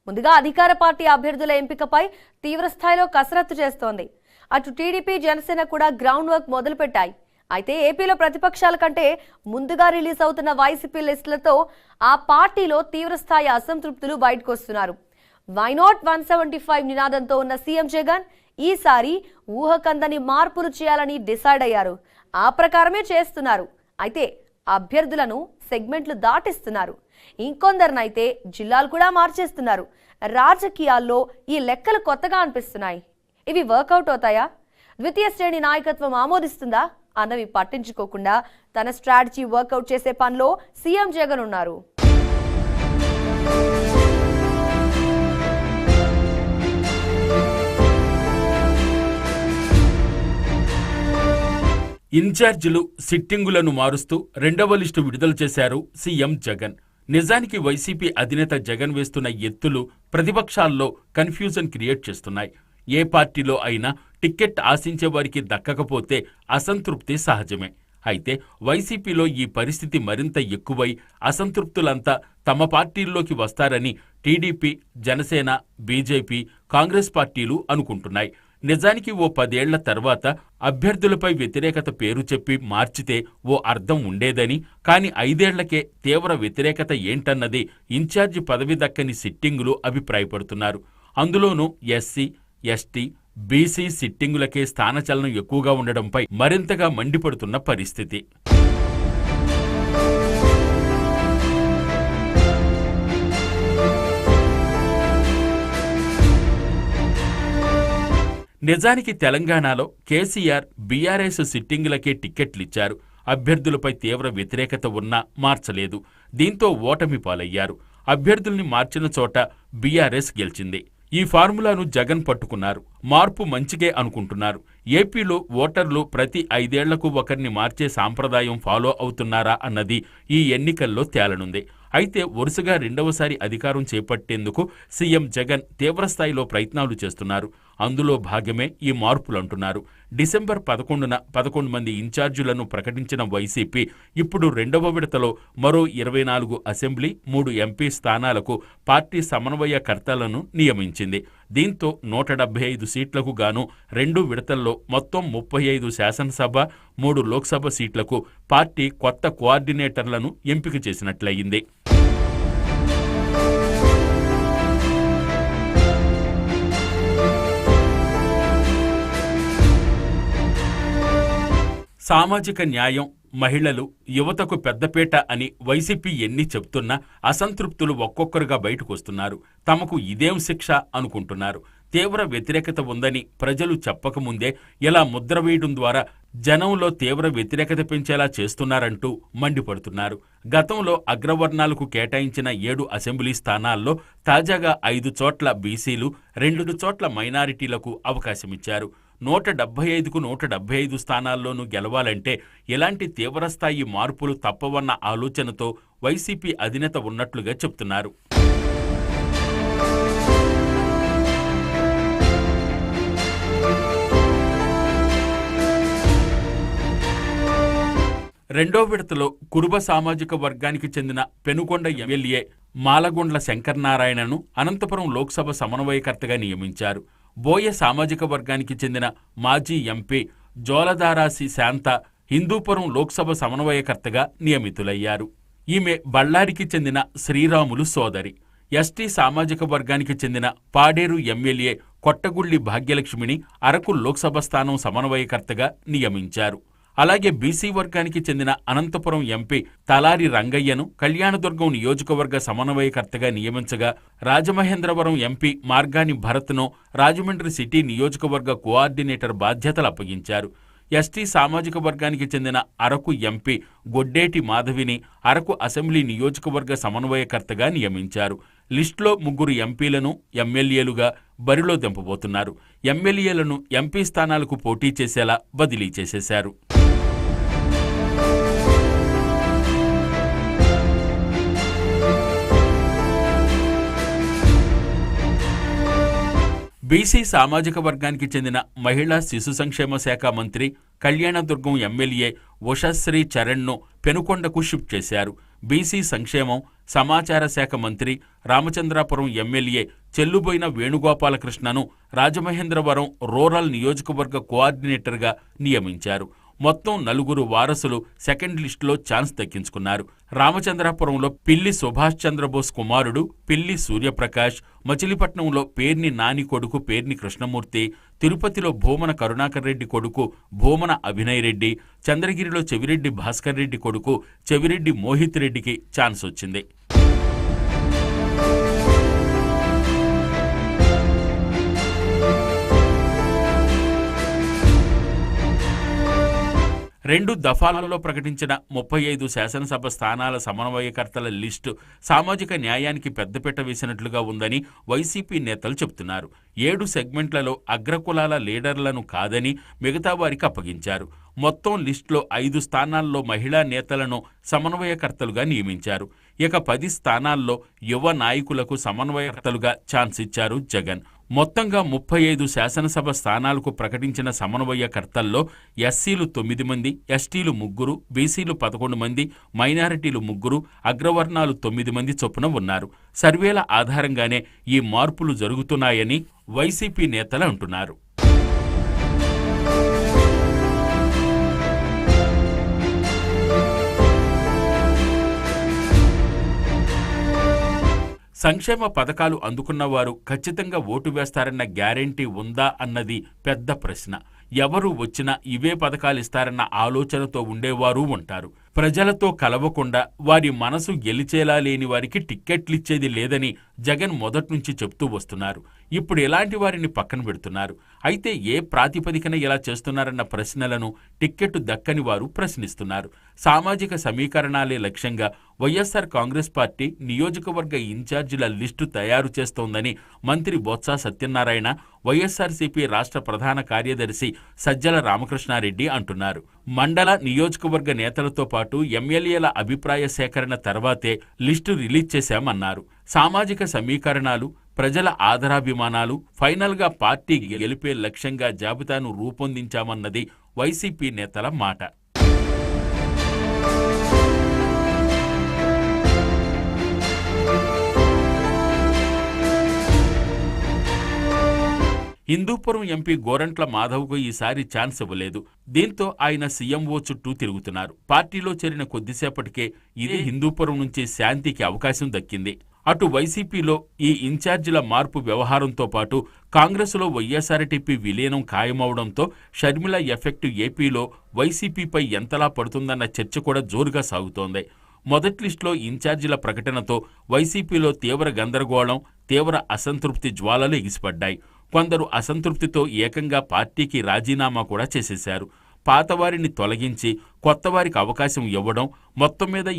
ముందుగా అధికార పార్టీ అభ్యర్థుల ఎంపికపై తీవ్రస్థాయిలో కసరత్తు చేస్తోంది. అటు టీడీపీ, జనసేన కూడా గ్రౌండ్ వర్క్ మొదలుపెట్టాయి. అయితే ఏపీలో ప్రతిపక్షాల కంటే ముందుగా రిలీజ్ అవుతున్న వైసీపీ లిస్టులతో ఆ పార్టీలో తీవ్రస్థాయి అసంతృప్తులు బయటకు వస్తున్నారు. వై నాట్ 175 నినాదంతో ఉన్న సీఎం జగన్ ఈసారి ఊహకందని మార్పులు చేయాలని డిసైడ్ అయ్యారు. ఆ ప్రకారమే చేస్తున్నారు. అయితే అభ్యర్థులను సెగ్మెంట్లు దాటిస్తున్నారు. ఇంకొందరినైతే జిల్లాలు కూడా మార్చేస్తున్నారు. రాజకీయాల్లో ఈ లెక్కలు కొత్తగా అనిపిస్తున్నాయి. ఇవి వర్కౌట్ అవుతాయా? ద్వితీయ శ్రేణి నాయకత్వం ఆమోదిస్తుందా అన్నవి పట్టించుకోకుండా తన స్ట్రాటజీ వర్కౌట్ చేసే పనిలో సీఎం జగన్ ఉన్నారు. ఇన్ఛార్జీలు సిట్టింగులను మారుస్తూ రెండవ లిస్టు విడుదల చేశారు సీఎం జగన్. నిజానికి వైసీపీ అధినేత జగన్ వేస్తున్న ఎత్తులు ప్రతిపక్షాల్లో కన్ఫ్యూజన్ క్రియేట్ చేస్తున్నాయి. ఏ పార్టీలో అయినా టిక్కెట్ ఆశించే వారికి దక్కకపోతే అసంతృప్తి సహజమే. అయితే వైసీపీలో ఈ పరిస్థితి మరింత ఎక్కువై అసంతృప్తులంతా తమ పార్టీల్లోకి వస్తారని టీడీపీ, జనసేన, బీజేపీ, కాంగ్రెస్ పార్టీలు అనుకుంటున్నాయి. నిజానికి ఓ 10 ఏళ్ల తర్వాత అభ్యర్థులపై వ్యతిరేకత పేరు చెప్పి మార్చితే ఓ అర్థం ఉండేదని, కానీ 5 ఏళ్లకే తీవ్ర వ్యతిరేకత ఏంటన్నది ఇన్ఛార్జి పదవి దక్కని సిట్టింగులు అభిప్రాయపడుతున్నారు. అందులోనూ ఎస్సీ, ఎస్టీ, బీసీ సిట్టింగులకే స్థానచలనం ఎక్కువగా ఉండడంపై మరింతగా మండిపడుతున్న పరిస్థితి. నిజానికి తెలంగాణలో కేసీఆర్, బీఆర్ఎస్ సిట్టింగులకే టిక్కెట్లిచ్చారు. అభ్యర్థులపై తీవ్ర వ్యతిరేకత ఉన్నా మార్చలేదు. దీంతో ఓటమి పాలయ్యారు. అభ్యర్థుల్ని మార్చిన చోట బీఆర్ఎస్ గెలిచింది. ఈ ఫార్ములాను జగన్ పట్టుకున్నారు. మార్పు మంచిగే అనుకుంటున్నారు. ఏపీలో ఓటర్లు ప్రతి 5 ఏళ్లకు ఒకరిని మార్చే సాంప్రదాయం ఫాలో అవుతున్నారా అన్నది ఈ ఎన్నికల్లో తేలనుంది. అయితే వరుసగా రెండవసారి అధికారం చేపట్టేందుకు సీఎం జగన్ తీవ్రస్థాయిలో ప్రయత్నాలు చేస్తున్నారు. అందులో భాగమే ఈ మార్పులంటున్నారు. డిసెంబర్ 11న 11 మంది ఇన్ఛార్జీలను ప్రకటించిన వైసీపీ ఇప్పుడు రెండవ విడతలో మరో 24 అసెంబ్లీ, 3 ఎంపీ స్థానాలకు పార్టీ సమన్వయకర్తలను నియమించింది. దీంతో 175 సీట్లకు గాను 2 విడతల్లో మొత్తం 35 శాసనసభ, 3 లోక్సభ సీట్లకు పార్టీ కొత్త కోఆర్డినేటర్లను ఎంపిక చేసినట్లయింది. సామాజిక న్యాయం, మహిళలు, యువతకు పెద్దపీట అని వైసీపీ ఎన్ని చెప్తున్నా అసంతృప్తులు ఒక్కొక్కరుగా బయటకొస్తున్నారు. తమకు ఇదేం శిక్ష అనుకుంటున్నారు. తీవ్ర వ్యతిరేకత ఉందని ప్రజలు చెప్పకముందే ఇలా ముద్ర వేయడం ద్వారా జనంలో తీవ్ర వ్యతిరేకత పెంచేలా చేస్తున్నారంటూ మండిపడుతున్నారు. గతంలో అగ్రవర్ణాలకు కేటాయించిన 7 అసెంబ్లీ స్థానాల్లో తాజాగా 5 చోట్ల బీసీలు, 2 చోట్ల మైనారిటీలకు అవకాశమిచ్చారు. 175కు 175 స్థానాల్లోనూ గెలవాలంటే ఇలాంటి తీవ్రస్థాయి మార్పులు తప్పవన్న ఆలోచనతో వైసీపీ అధినేత ఉన్నట్లుగా చెప్తున్నారు. రెండో విడతలో కురుబ సామాజిక వర్గానికి చెందిన పెనుకొండ ఎమ్మెల్యే మాలగుండ్ల శంకరనారాయణను అనంతపురం లోక్సభ సమన్వయకర్తగా నియమించారు. బోయ సామాజిక వర్గానికి చెందిన మాజీ ఎంపీ జోలదారాసి శాంత హిందూపురం లోక్సభ సమన్వయకర్తగా నియమితులయ్యారు. ఈమె బళ్ళారికి చెందిన శ్రీరాములు సోదరి. ఎస్టీ సామాజిక వర్గానికి చెందిన పాడేరు ఎమ్మెల్యే కొట్టగుళ్లి భాగ్యలక్ష్మిని అరకు లోక్సభ స్థానం సమన్వయకర్తగా నియమించారు. అలాగే బీసీ వర్గానికి చెందిన అనంతపురం ఎంపీ తలారి రంగయ్యను కళ్యాణదుర్గం నియోజకవర్గ సమన్వయకర్తగా నియమించగా, రాజమహేంద్రవరం ఎంపీ మార్గాని భరత్ను రాజమండ్రి సిటీ నియోజకవర్గ కోఆర్డినేటర్ బాధ్యతలు అప్పగించారు. ఎస్టీ సామాజిక వర్గానికి చెందిన అరకు ఎంపీ గొడ్డేటి మాధవిని అరకు అసెంబ్లీ నియోజకవర్గ సమన్వయకర్తగా నియమించారు. లిస్టులో 3 ఎంపీలను ఎమ్మెల్యేలుగా బరిలో దింపబోతున్నారు. ఎమ్మెల్యేలను ఎంపీ స్థానాలకు పోటీ చేసేలా బదిలీ చేసేశారు. బీసీ సామాజిక వర్గానికి చెందిన మహిళా శిశు సంక్షేమ శాఖ మంత్రి కళ్యాణదుర్గం ఎమ్మెల్యే ఉషశ్రీ చరణ్ను పెనుకొండకు షిఫ్ట్ చేశారు. బీసీ సంక్షేమం, సమాచార శాఖ మంత్రి, రామచంద్రాపురం ఎమ్మెల్యే చెల్లుబోయిన వేణుగోపాలకృష్ణను రాజమహేంద్రవరం రూరల్ నియోజకవర్గ కోఆర్డినేటర్గా నియమించారు. మొత్తం 4 వారసులు సెకండ్ లిస్టులో ఛాన్స్ దక్కించుకున్నారు. రామచంద్రాపురంలో పిల్లి సుభాష్ చంద్రబోస్ కుమారుడు పిల్లి సూర్యప్రకాష్, మచిలీపట్నంలో పేర్ని నాని కొడుకు పేర్ని కృష్ణమూర్తి, తిరుపతిలో భూమన కరుణాకర్ రెడ్డి కొడుకు భూమన అభినయ్ రెడ్డి, చంద్రగిరిలో చెవిరెడ్డి భాస్కర్ రెడ్డి కొడుకు చెవిరెడ్డి మోహిత్ రెడ్డికి ఛాన్స్ వచ్చింది. రెండు దఫాలలో ప్రకటించిన 35 శాసనసభ స్థానాల సమన్వయకర్తల లిస్టు సామాజిక న్యాయానికి పెద్దపీట వేసినట్లుగా ఉందని వైసీపీ నేతలు చెబుతున్నారు. 7 సెగ్మెంట్లలో అగ్రకులాల లీడర్లను కాదని మిగతా వారికి అప్పగించారు. మొత్తం లిస్టులో 5 స్థానాల్లో మహిళా నేతలను సమన్వయకర్తలుగా నియమించారు. ఇక 10 స్థానాల్లో యువ నాయకులకు సమన్వయకర్తలుగా ఛాన్స్ ఇచ్చారు జగన్. మొత్తంగా 35 శాసనసభ స్థానాలకు ప్రకటించిన సమన్వయకర్తల్లో ఎస్సీలు 9 మంది, ఎస్టీలు 3, బీసీలు 11 మంది, మైనారిటీలు 3, అగ్రవర్ణాలు 9 మంది చొప్పున ఉన్నారు. సర్వేల ఆధారంగానే ఈ మార్పులు జరుగుతున్నాయని వైసీపీ నేతలు అంటున్నారు. సంక్షేమ పథకాలు అందుకున్నవారు ఖచ్చితంగా ఓటు వేస్తారన్న గ్యారెంటీ ఉందా అన్నది పెద్ద ప్రశ్న. ఎవరు వచ్చినా ఇవే పథకాలు ఇస్తారన్న ఆలోచనతో ఉండేవారు ఉంటారు. ప్రజలతో కలవకుండా వారి మనసు గెలిచేలా లేని వారికి టిక్కెట్లిచ్చేది లేదని జగన్ మొదట్నుంచి చెప్తూ వస్తున్నారు. ఇప్పుడు ఎలాంటి వారిని పక్కన పెడుతున్నారు? అయితే ఏ ప్రాతిపదికన ఇలా చేస్తున్నారన్న ప్రశ్నలను టిక్కెట్టు దక్కని వారు ప్రశ్నిస్తున్నారు. సామాజిక సమీకరణాలే లక్ష్యంగా వైఎస్ఆర్ కాంగ్రెస్ పార్టీ నియోజకవర్గ ఇన్ఛార్జీల లిస్టు తయారు చేస్తోందని మంత్రి బొత్స సత్యనారాయణ, వైఎస్ఆర్సీపీ రాష్ట్ర ప్రధాన కార్యదర్శి సజ్జల రామకృష్ణారెడ్డి అంటున్నారు. మండల, నియోజకవర్గ నేతలతో పాటు ఎమ్మెల్యేల అభిప్రాయ సేకరణ తర్వాతే లిస్టు రిలీజ్ చేశామన్నారు. సామాజిక సమీకరణాలు, ప్రజల ఆదరాభిమానాలు, ఫైనల్గా పార్టీ గెలిపే లక్ష్యంగా జాబితాను రూపొందించామన్నది వైసీపీ నేతల మాట. హిందూపురం ఎంపీ గోరంట్ల మాధవ్కు ఈసారి ఛాన్స్ ఇవ్వలేదు. దీంతో ఆయన సీఎంఓ చుట్టూ తిరుగుతున్నారు. పార్టీలో చేరిన కొద్దిసేపటికే ఇదే హిందూపురం నుంచి శాంతికి అవకాశం దక్కింది. అటు వైసీపీలో ఈ ఇన్ఛార్జీల మార్పు వ్యవహారంతో పాటు కాంగ్రెసులో వైఎస్ఆర్టీపీ విలీనం ఖాయమవడంతో షర్మిల ఎఫెక్టు ఏపీలో వైసీపీపై ఎంతలా పడుతుందన్న చర్చ కూడా జోరుగా సాగుతోంది. మొదటి లిస్టులో ఇన్ఛార్జీల ప్రకటనతో వైసీపీలో తీవ్ర గందరగోళం, తీవ్ర అసంతృప్తి జ్వాలలు ఎగిసిపడ్డాయి. కొందరు అసంతృప్తితో ఏకంగా పార్టీకి రాజీనామా కూడా చేసేశారు. పాతవారిని తొలగించి కొత్తవారికి అవకాశం ఇవ్వడం, మొత్తం మీద